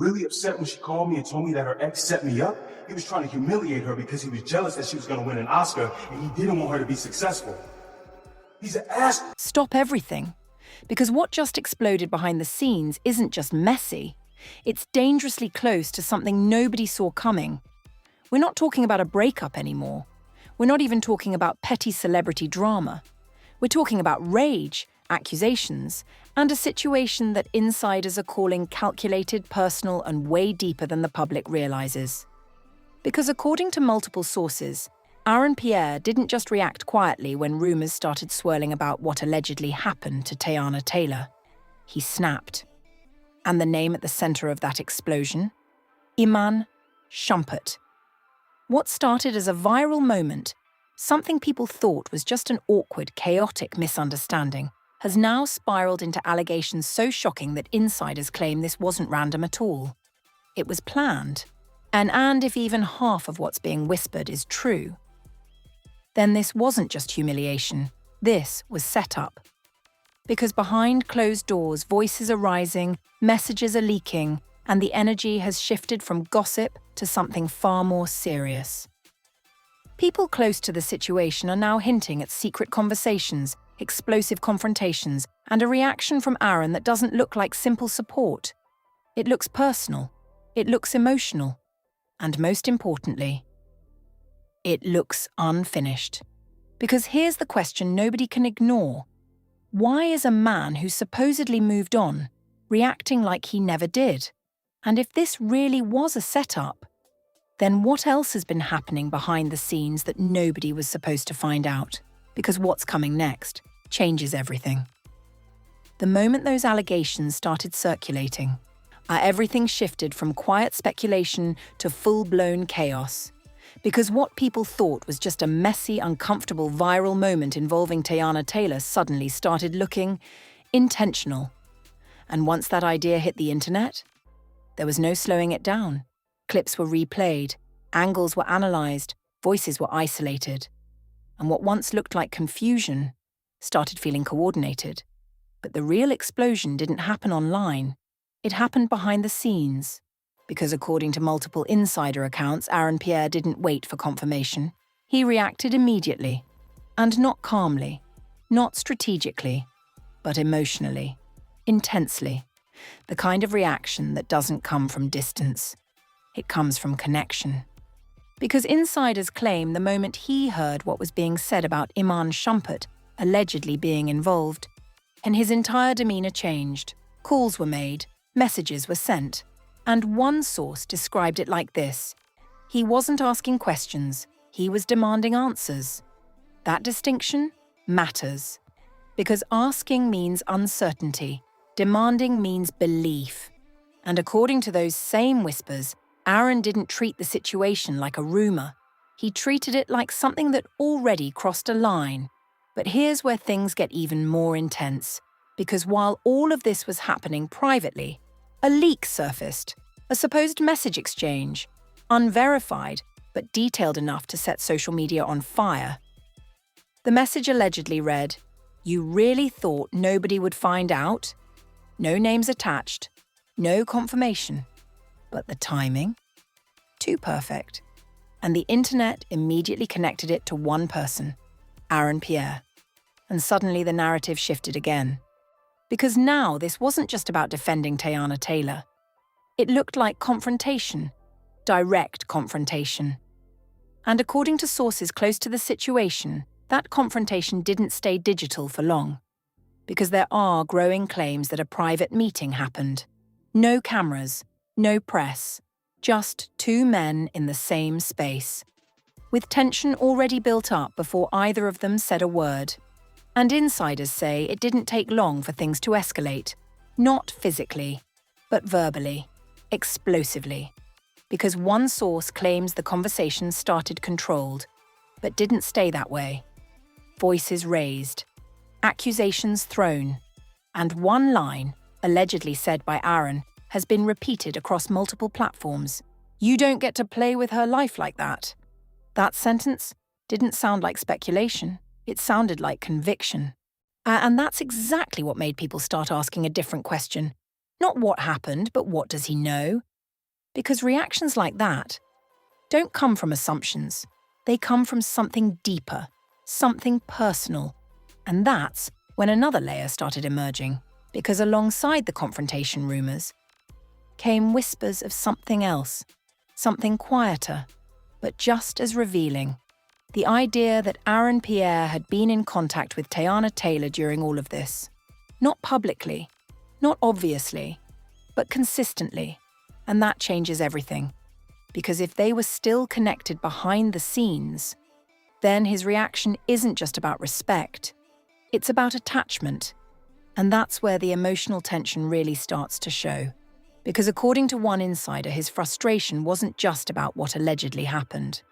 really upset when she called me and told me that her ex set me up? He was trying to humiliate her because he was jealous that she was going to win an Oscar and he didn't want her to be successful. He's an ass. Stop everything. Because what just exploded behind the scenes isn't just messy. It's dangerously close to something nobody saw coming. We're not talking about a breakup anymore. We're not even talking about petty celebrity drama. We're talking about rage, accusations, and a situation that insiders are calling calculated, personal, and way deeper than the public realizes. Because according to multiple sources, Aaron Pierre didn't just react quietly when rumors started swirling about what allegedly happened to Teyana Taylor. He snapped. And the name at the center of that explosion? Iman Shumpert. What started as a viral moment, something people thought was just an awkward, chaotic misunderstanding, has now spiraled into allegations so shocking that insiders claim this wasn't random at all. It was planned. And if even half of what's being whispered is true, then this wasn't just humiliation, this was set up. Because behind closed doors, voices are rising, messages are leaking, and the energy has shifted from gossip to something far more serious. People close to the situation are now hinting at secret conversations, explosive confrontations, and a reaction from Aaron that doesn't look like simple support. It looks personal, it looks emotional, and most importantly, it looks unfinished. Because here's the question nobody can ignore. Why is a man who supposedly moved on reacting like he never did? And if this really was a setup, then what else has been happening behind the scenes that nobody was supposed to find out? Because what's coming next changes everything. The moment those allegations started circulating, everything shifted from quiet speculation to full-blown chaos. Because what people thought was just a messy, uncomfortable viral moment involving Teyana Taylor suddenly started looking intentional. And once that idea hit the internet, there was no slowing it down. Clips were replayed, angles were analyzed, voices were isolated. And what once looked like confusion started feeling coordinated. But the real explosion didn't happen online. It happened behind the scenes. Because according to multiple insider accounts, Aaron Pierre didn't wait for confirmation. He reacted immediately. And not calmly, not strategically, but emotionally, intensely. The kind of reaction that doesn't come from distance. It comes from connection. Because insiders claim the moment he heard what was being said about Iman Shumpert allegedly being involved, and his entire demeanor changed. Calls were made, messages were sent. And one source described it like this: he wasn't asking questions, he was demanding answers. That distinction matters. Because asking means uncertainty, demanding means belief. And according to those same whispers, Aaron didn't treat the situation like a rumor. He treated it like something that already crossed a line. But here's where things get even more intense. Because while all of this was happening privately, a leak surfaced, a supposed message exchange, unverified but detailed enough to set social media on fire. The message allegedly read, "You really thought nobody would find out? No names attached, no confirmation. But the timing? Too perfect." And the internet immediately connected it to one person, Aaron Pierre. And suddenly the narrative shifted again. Because now this wasn't just about defending Teyana Taylor. It looked like confrontation, direct confrontation. And according to sources close to the situation, that confrontation didn't stay digital for long. Because there are growing claims that a private meeting happened. No cameras, no press, just two men in the same space, with tension already built up before either of them said a word. And insiders say it didn't take long for things to escalate, not physically, but verbally, explosively. Because one source claims the conversation started controlled, but didn't stay that way. Voices raised, accusations thrown, and one line, allegedly said by Aaron, has been repeated across multiple platforms. "You don't get to play with her life like that." That sentence didn't sound like speculation. It sounded like conviction. And that's exactly what made people start asking a different question. Not what happened, but what does he know? Because reactions like that don't come from assumptions. They come from something deeper, something personal. And that's when another layer started emerging, because alongside the confrontation rumors came whispers of something else, something quieter, but just as revealing. The idea that Pierre had been in contact with Teyana Taylor during all of this. Not publicly, not obviously, but consistently. And that changes everything. Because if they were still connected behind the scenes, then his reaction isn't just about respect. It's about attachment. And that's where the emotional tension really starts to show. Because according to one insider, his frustration wasn't just about what allegedly happened.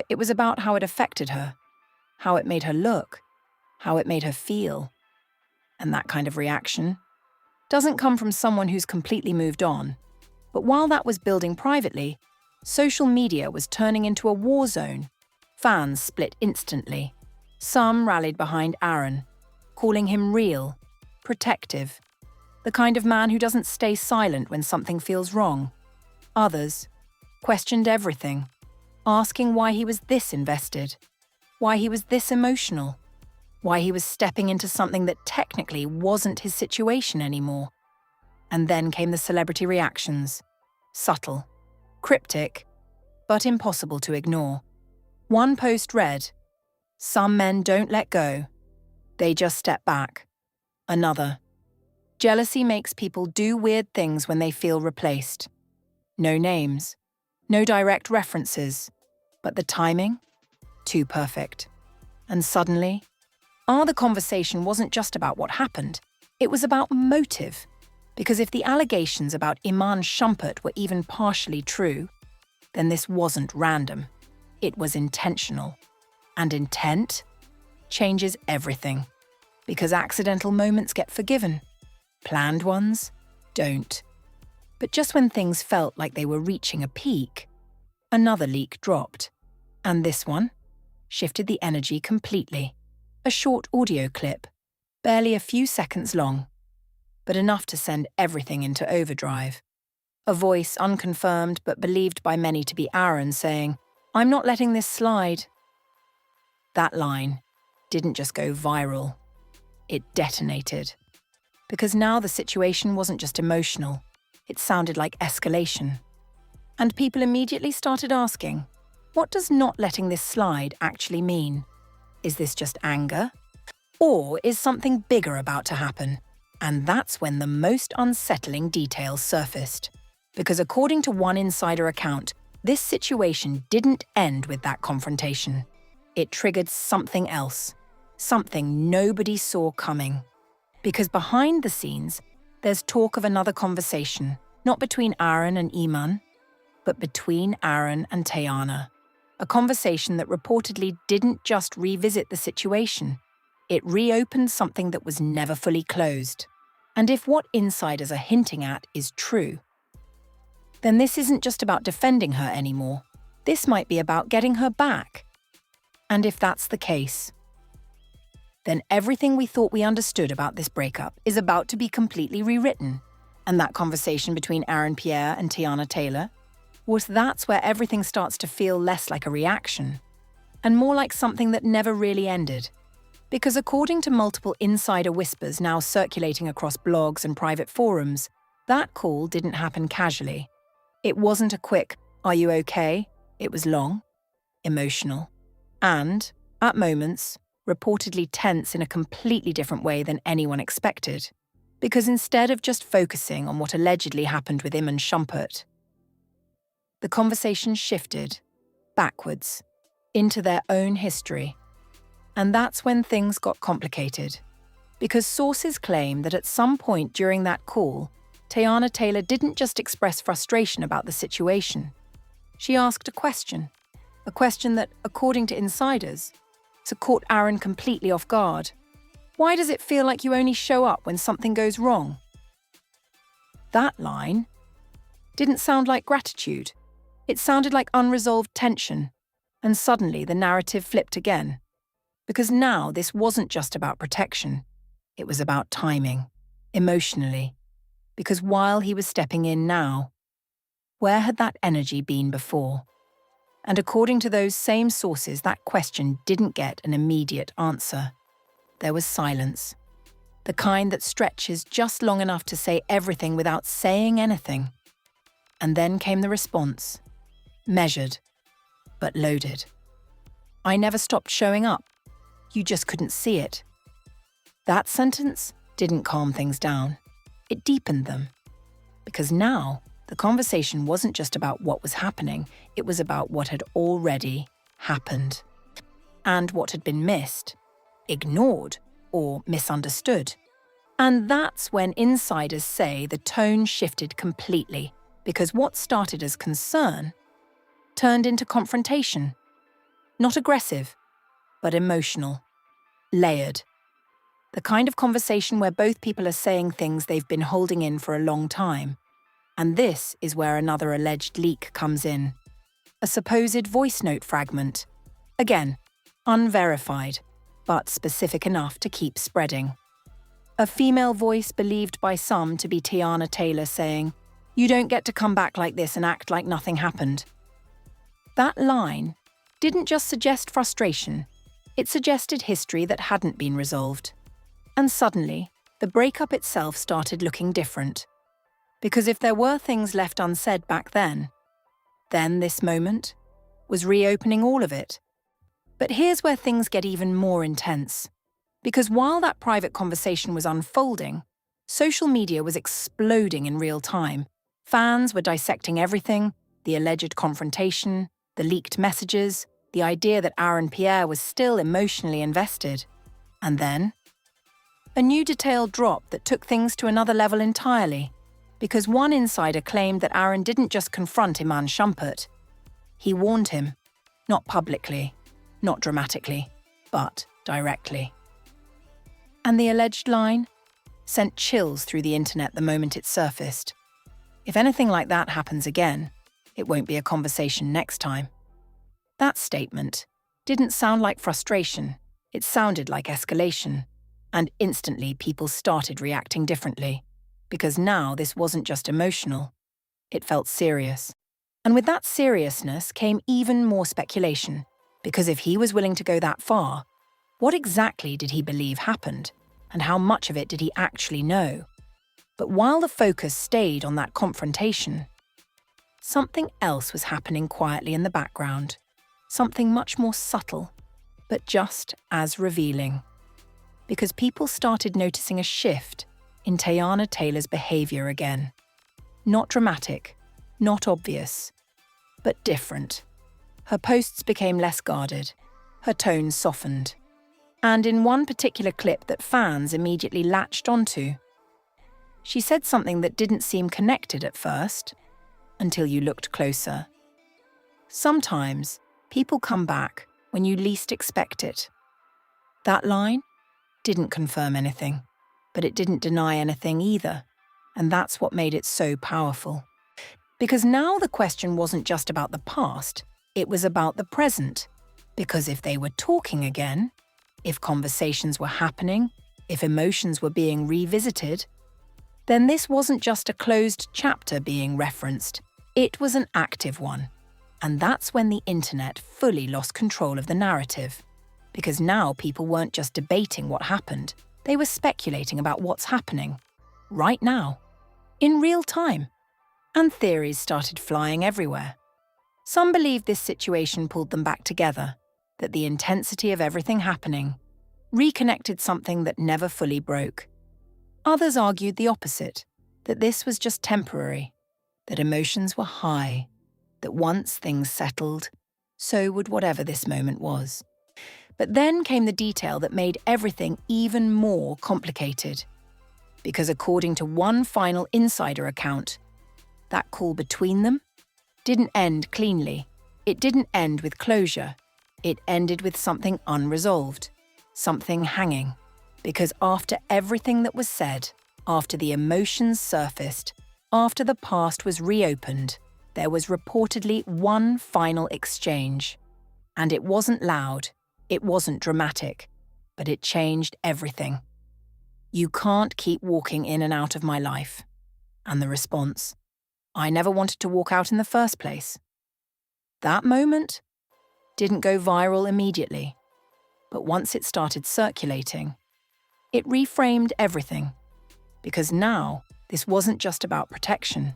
It was about how it affected her, how it made her look, how it made her feel. And that kind of reaction doesn't come from someone who's completely moved on. But while that was building privately, social media was turning into a war zone. Fans split instantly. Some rallied behind Aaron, calling him real, protective, the kind of man who doesn't stay silent when something feels wrong. Others questioned everything, asking why he was this invested, why he was this emotional, why he was stepping into something that technically wasn't his situation anymore. And then came the celebrity reactions. Subtle, cryptic, but impossible to ignore. One post read, "Some men don't let go. They just step back." Another, "Jealousy makes people do weird things when they feel replaced." No names, no direct references, but the timing? Too perfect. And suddenly, the conversation wasn't just about what happened. It was about motive. Because if the allegations about Iman Shumpert were even partially true, then this wasn't random. It was intentional. And intent changes everything. Because accidental moments get forgiven. Planned ones don't. But just when things felt like they were reaching a peak, another leak dropped. And this one shifted the energy completely. A short audio clip, barely a few seconds long, but enough to send everything into overdrive. A voice unconfirmed but believed by many to be Aaron saying, "I'm not letting this slide." That line didn't just go viral. It detonated. Because now the situation wasn't just emotional. It sounded like escalation. And people immediately started asking, what does not letting this slide actually mean? Is this just anger? Or is something bigger about to happen? And that's when the most unsettling details surfaced. Because according to one insider account, this situation didn't end with that confrontation. It triggered something else. Something nobody saw coming. Because behind the scenes, there's talk of another conversation, not between Aaron and Iman, but between Aaron and Teyana. A conversation that reportedly didn't just revisit the situation. It reopened something that was never fully closed. And if what insiders are hinting at is true, then this isn't just about defending her anymore. This might be about getting her back. And if that's the case, then everything we thought we understood about this breakup is about to be completely rewritten. And that conversation between Pierre and Teyana Taylor, that's where everything starts to feel less like a reaction and more like something that never really ended. Because according to multiple insider whispers now circulating across blogs and private forums, that call didn't happen casually. It wasn't a quick, "Are you okay?" It was long, emotional, and, at moments, reportedly tense in a completely different way than anyone expected. Because instead of just focusing on what allegedly happened with Iman Shumpert, the conversation shifted, backwards, into their own history. And that's when things got complicated. Because sources claim that at some point during that call, Teyana Taylor didn't just express frustration about the situation. She asked a question that, according to insiders, caught Aaron completely off guard. Why does it feel like you only show up when something goes wrong? That line didn't sound like gratitude. It sounded like unresolved tension. And suddenly the narrative flipped again. Because now this wasn't just about protection. It was about timing, emotionally. Because while he was stepping in now, Where had that energy been before? And according to those same sources, that question didn't get an immediate answer. There was silence. The kind that stretches just long enough to say everything without saying anything. And then came the response. Measured, but loaded. I never stopped showing up. You just couldn't see it. That sentence didn't calm things down. It deepened them. Because now, the conversation wasn't just about what was happening, it was about what had already happened. And what had been missed, ignored, or misunderstood. And that's when insiders say the tone shifted completely, because what started as concern turned into confrontation. Not aggressive, but emotional. Layered. The kind of conversation where both people are saying things they've been holding in for a long time. And this is where another alleged leak comes in. A supposed voice note fragment. Again, unverified, but specific enough to keep spreading. A female voice believed by some to be Teyana Taylor saying, "You don't get to come back like this and act like nothing happened." That line didn't just suggest frustration, it suggested history that hadn't been resolved. And suddenly, the breakup itself started looking different. Because if there were things left unsaid back then this moment was reopening all of it. But here's where things get even more intense. Because while that private conversation was unfolding, social media was exploding in real time. Fans were dissecting everything, the alleged confrontation, the leaked messages, the idea that Aaron Pierre was still emotionally invested. And then, a new detail dropped that took things to another level entirely. Because one insider claimed that Aaron didn't just confront Iman Shumpert. He warned him, not publicly, not dramatically, but directly. And the alleged line sent chills through the internet the moment it surfaced. If anything like that happens again, it won't be a conversation next time. That statement didn't sound like frustration, it sounded like escalation. And instantly people started reacting differently. Because now this wasn't just emotional, it felt serious. And with that seriousness came even more speculation, because if he was willing to go that far, what exactly did he believe happened, and how much of it did he actually know? But while the focus stayed on that confrontation, something else was happening quietly in the background, something much more subtle, but just as revealing. Because people started noticing a shift in Teyana Taylor's behavior again. Not dramatic, not obvious, but different. Her posts became less guarded, her tone softened. And in one particular clip that fans immediately latched onto, she said something that didn't seem connected at first, until you looked closer. Sometimes, people come back when you least expect it. That line didn't confirm anything. But it didn't deny anything either, and that's what made it so powerful. Because now the question wasn't just about the past, it was about the present. Because if they were talking again, if conversations were happening, if emotions were being revisited, then this wasn't just a closed chapter being referenced, it was an active one. And that's when the internet fully lost control of the narrative. Because now people weren't just debating what happened, they were speculating about what's happening, right now, in real time. And theories started flying everywhere. Some believed this situation pulled them back together, that the intensity of everything happening reconnected something that never fully broke. Others argued the opposite, that this was just temporary, that emotions were high, that once things settled, so would whatever this moment was. But then came the detail that made everything even more complicated. Because according to one final insider account, that call between them didn't end cleanly. It didn't end with closure. It ended with something unresolved, something hanging. Because after everything that was said, after the emotions surfaced, after the past was reopened, there was reportedly one final exchange. And it wasn't loud. It wasn't dramatic, but it changed everything. "You can't keep walking in and out of my life." And the response, I never wanted to walk out in the first place. That moment didn't go viral immediately, but once it started circulating, it reframed everything. Because now, this wasn't just about protection.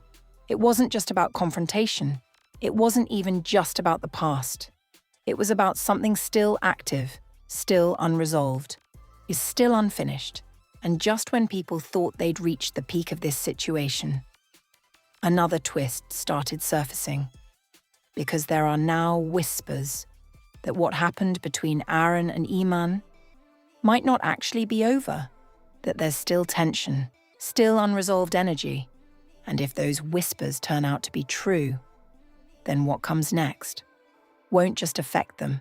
It wasn't just about confrontation. It wasn't even just about the past. It was about something still active, still unresolved, is still unfinished. And just when people thought they'd reached the peak of this situation, another twist started surfacing. Because there are now whispers that what happened between Aaron and Iman might not actually be over, that there's still tension, still unresolved energy. And if those whispers turn out to be true, then what comes next won't just affect them.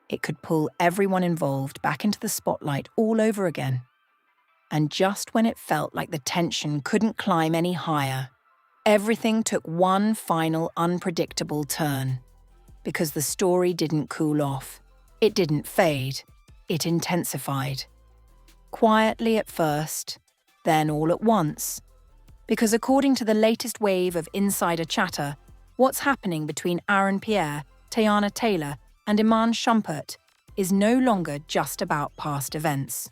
It could pull everyone involved back into the spotlight all over again. And just when it felt like the tension couldn't climb any higher, everything took one final unpredictable turn. Because the story didn't cool off. It didn't fade. It intensified. Quietly at first, then all at once. Because according to the latest wave of insider chatter, what's happening between Aaron Pierre, Teyana Taylor, and Iman Shumpert is no longer just about past events.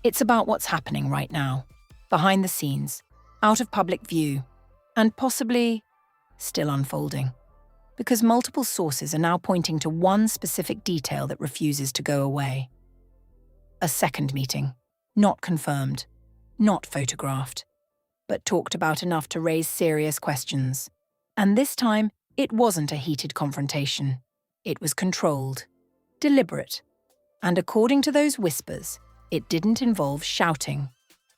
It's about what's happening right now, behind the scenes, out of public view, and possibly still unfolding. Because multiple sources are now pointing to one specific detail that refuses to go away. A second meeting, not confirmed, not photographed, but talked about enough to raise serious questions. And this time, it wasn't a heated confrontation. It was controlled, deliberate. And according to those whispers, it didn't involve shouting.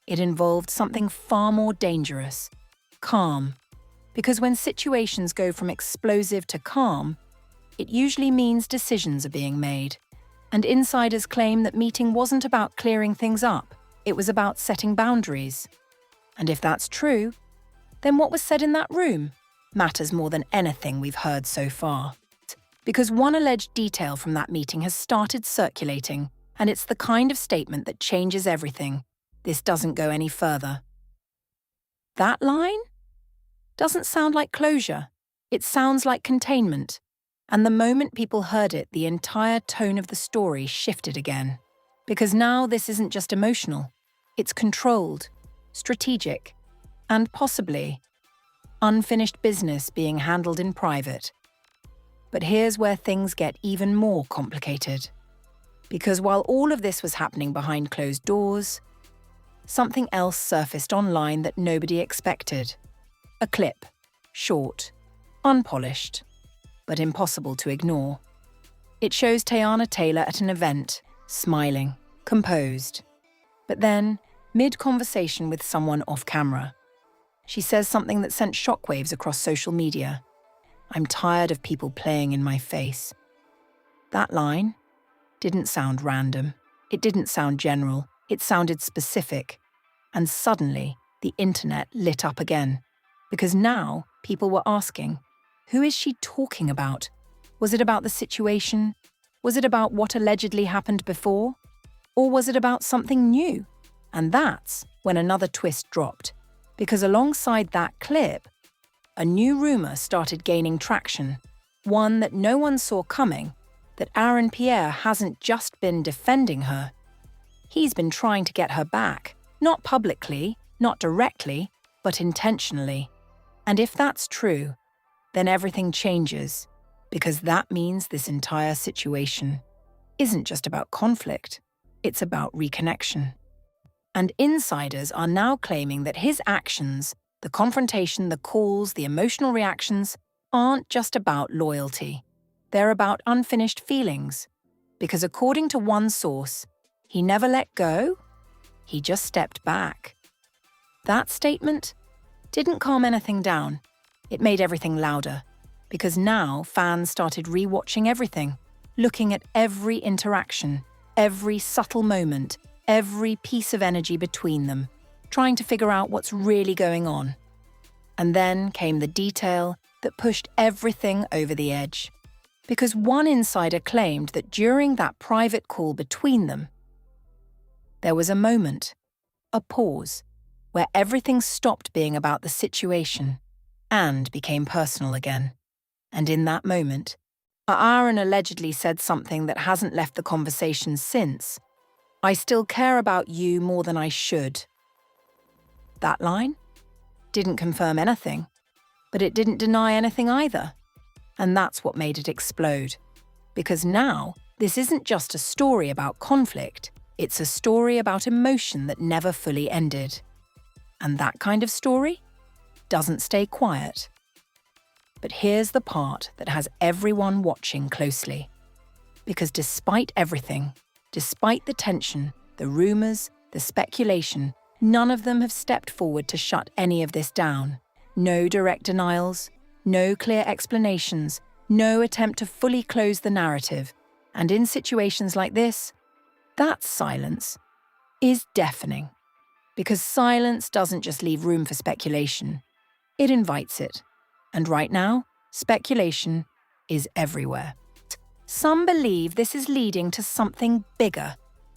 It involved something far more dangerous, calm. Because when situations go from explosive to calm, it usually means decisions are being made. And insiders claim that meeting wasn't about clearing things up, it was about setting boundaries. And if that's true, then what was said in that room matters more than anything we've heard so far. Because one alleged detail from that meeting has started circulating, and it's the kind of statement that changes everything. This doesn't go any further. That line doesn't sound like closure. It sounds like containment. And the moment people heard it, the entire tone of the story shifted again. Because now this isn't just emotional. It's controlled, strategic, and possibly unfinished business being handled in private. But here's where things get even more complicated. Because while all of this was happening behind closed doors, something else surfaced online that nobody expected. A clip, short, unpolished, but impossible to ignore. It shows Teyana Taylor at an event, smiling, composed. But then, mid-conversation with someone off-camera, she says something that sent shockwaves across social media. "I'm tired of people playing in my face." That line didn't sound random. It didn't sound general. It sounded specific. And suddenly, the internet lit up again. Because now, people were asking, who is she talking about? Was it about the situation? Was it about what allegedly happened before? Or was it about something new? And that's when another twist dropped. Because alongside that clip, a new rumor started gaining traction. One that no one saw coming, that Aaron Pierre hasn't just been defending her. He's been trying to get her back. Not publicly, not directly, but intentionally. And if that's true, then everything changes, because that means this entire situation isn't just about conflict, it's about reconnection. And insiders are now claiming that his actions, the confrontation, the calls, the emotional reactions, aren't just about loyalty. They're about unfinished feelings. Because according to one source, he never let go, he just stepped back. That statement didn't calm anything down. It made everything louder. Because now fans started rewatching everything, looking at every interaction, every subtle moment, every piece of energy between them, trying to figure out what's really going on. And then came the detail that pushed everything over the edge. Because one insider claimed that during that private call between them, there was a moment, a pause, where everything stopped being about the situation and became personal again. And in that moment, Aaron allegedly said something that hasn't left the conversation since. "I still care about you more than I should." That line didn't confirm anything, but it didn't deny anything either. And that's what made it explode. Because now, this isn't just a story about conflict, it's a story about emotion that never fully ended. And that kind of story doesn't stay quiet. But here's the part that has everyone watching closely. Because despite everything, despite the tension, the rumors, the speculation, none of them have stepped forward to shut any of this down. No direct denials, no clear explanations, no attempt to fully close the narrative. And in situations like this, that silence is deafening. Because silence doesn't just leave room for speculation, it invites it. And right now, speculation is everywhere. Some believe this is leading to something bigger,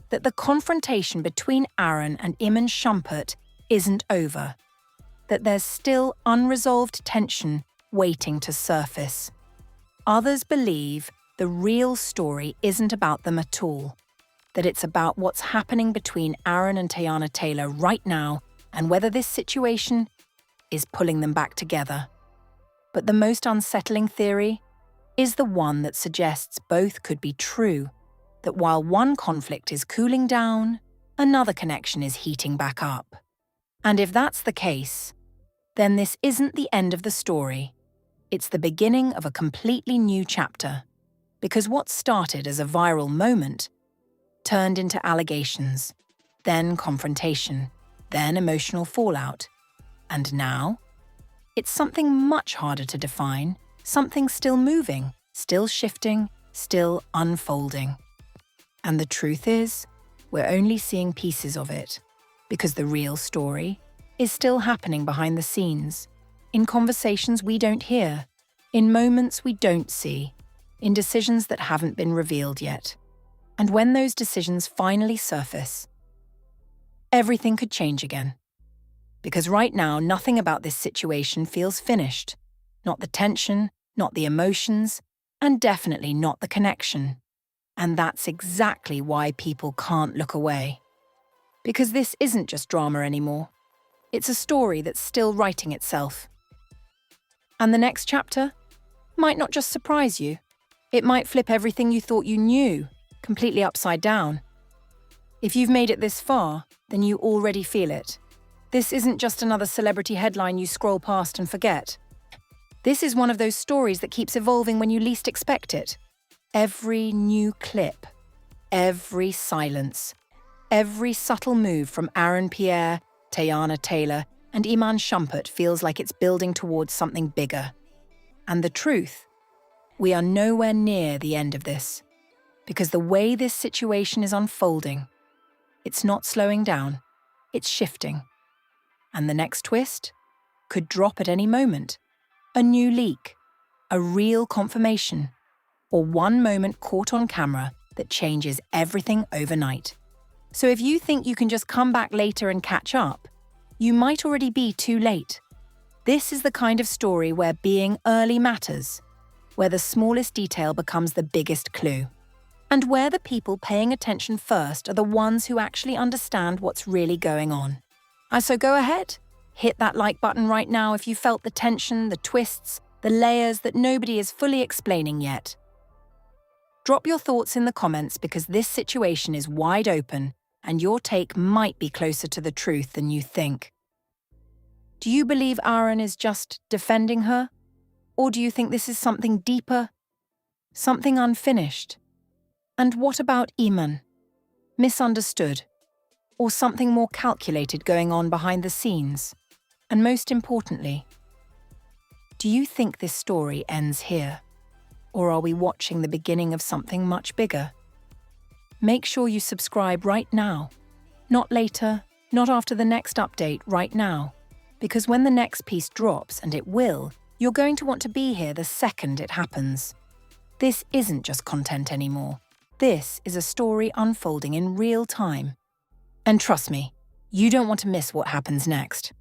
that the confrontation between Aaron and Iman Shumpert isn't over, that there's still unresolved tension waiting to surface. Others believe the real story isn't about them at all, that it's about what's happening between Aaron and Teyana Taylor right now and whether this situation is pulling them back together. But the most unsettling theory is the one that suggests both could be true, that while one conflict is cooling down, another connection is heating back up. And if that's the case, then this isn't the end of the story. It's the beginning of a completely new chapter, because what started as a viral moment turned into allegations, then confrontation, then emotional fallout. And now, it's something much harder to define, something still moving, still shifting, still unfolding. And the truth is, we're only seeing pieces of it, because the real story is still happening behind the scenes, in conversations we don't hear, in moments we don't see, in decisions that haven't been revealed yet. And when those decisions finally surface, everything could change again. Because right now, nothing about this situation feels finished. Not the tension, not the emotions, and definitely not the connection. And that's exactly why people can't look away. Because this isn't just drama anymore. It's a story that's still writing itself. And the next chapter might not just surprise you. It might flip everything you thought you knew completely upside down. If you've made it this far, then you already feel it. This isn't just another celebrity headline you scroll past and forget. This is one of those stories that keeps evolving when you least expect it. Every new clip, every silence, every subtle move from Aaron Pierre, Teyana Taylor, and Iman Shumpert feels like it's building towards something bigger. And the truth, we are nowhere near the end of this. Because the way this situation is unfolding, it's not slowing down, it's shifting. And the next twist could drop at any moment. A new leak, a real confirmation, or one moment caught on camera that changes everything overnight. So if you think you can just come back later and catch up, you might already be too late. This is the kind of story where being early matters, where the smallest detail becomes the biggest clue, and where the people paying attention first are the ones who actually understand what's really going on. So go ahead, hit that like button right now if you felt the tension, the twists, the layers that nobody is fully explaining yet. Drop your thoughts in the comments because this situation is wide open and your take might be closer to the truth than you think. Do you believe Aaron is just defending her? Or do you think this is something deeper? Something unfinished? And what about Iman? Misunderstood? Or something more calculated going on behind the scenes? And most importantly, do you think this story ends here? Or are we watching the beginning of something much bigger? Make sure you subscribe right now. Not later, not after the next update, right now. Because when the next piece drops, and it will, you're going to want to be here the second it happens. This isn't just content anymore. This is a story unfolding in real time. And trust me, you don't want to miss what happens next.